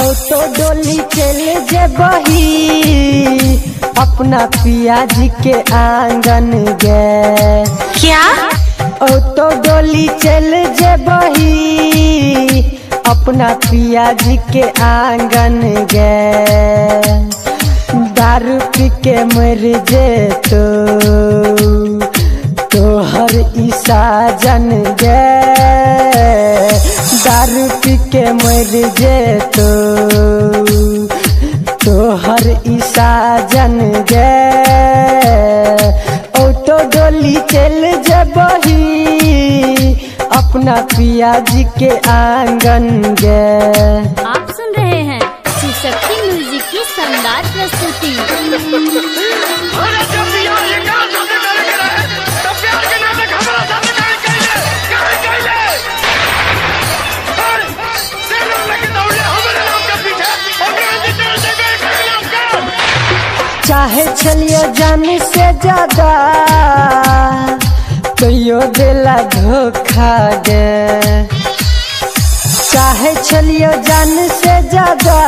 तो डोली चल जबही अपना पिया जी के आंगन गे। क्या? तो डोली चल जबही अपना पिया जी के आंगन गे। दारू पी के मर जेतो तोहर ईसा जन गे। दारू पी के मर जेतो तोहर ईसा जन गे। तो डोली चल जबही अपना पिया जी के आंगन गे। आप सुन रहे हैं शिवशक्ति म्यूजिक की शानदार प्रस्तुति। चाहे छलियो जान से ज्यादा कहियो दिला धोखा गे। चाहे छलियो जान से ज्यादा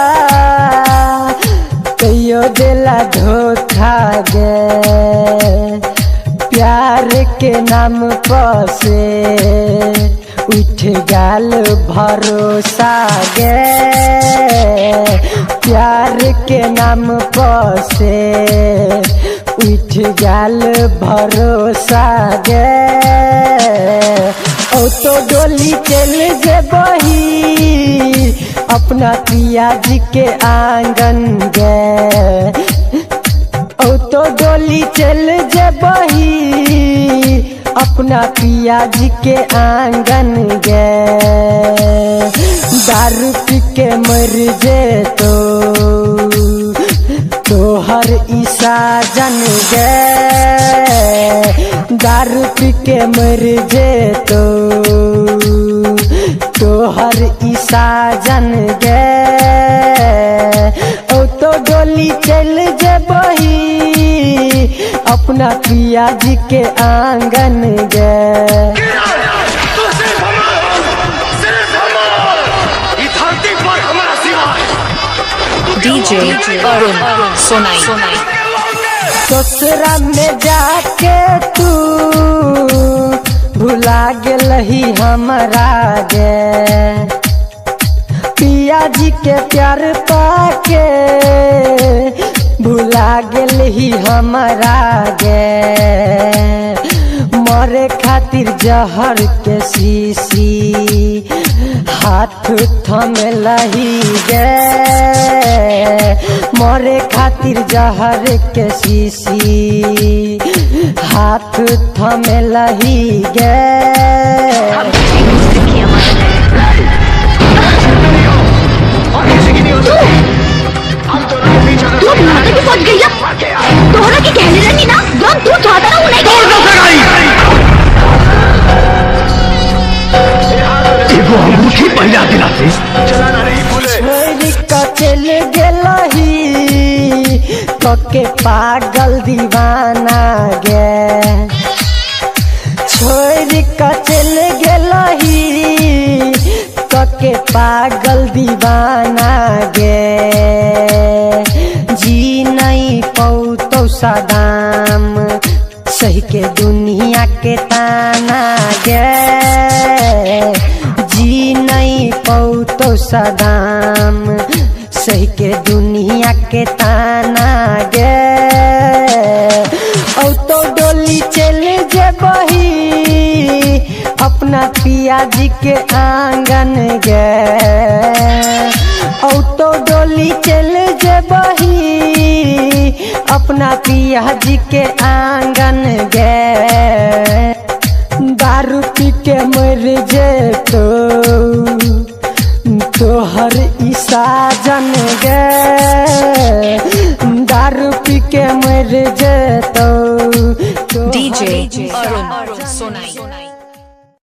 कहियो दिला धोखा गे। प्यार के नाम पर से उठ गाल भरोसा गे। प्यार के नाम पर से उठ गाल भरोसा गे। तो डोली चल जबही अपना पिया जी के आंगन गे। तो डोली चल जबही अपना पिया जी के आंगन गे। दारू पी के मर जेतो तोहर ईसा जन गे। दारू पी के मर जेतो तोहर ईसा जन गे। तो डोली चल जबही अपना पिया जी के आंगन गे। डीजे अरुण सोनाई। ससुरा में जाके तू भुला गेलही हमरा गे। पिया जी के प्यार पाके भुला गेलही हमरा गे। मरे खातिर जहर के शीशी हाथ थमलही गे। मरे खातिर जहर के शीशी हाथ थमलही गे। तोहरा की कहने लगी ना जौन तू चाहता ना उन्हें छोरी का चल गेलही कके पागल दीवाना गे। छोरी का चल गेलही कके पागल दीवाना गे। जी नहीं पौतो सदाम सही के दुनिया के ताना गे। जी नहीं पौतो सदाम सही के दुनिया के ताना गे। तो डोली चल जबही अपना पिया जी के आंगन गे। तो डोली चल जबही अपना पिया जी के आंगन गे। दारू पी के मर जेतो तोहर ईसा जन गे। दारू पी के मर जेतो डीजे अरुण सोनाई।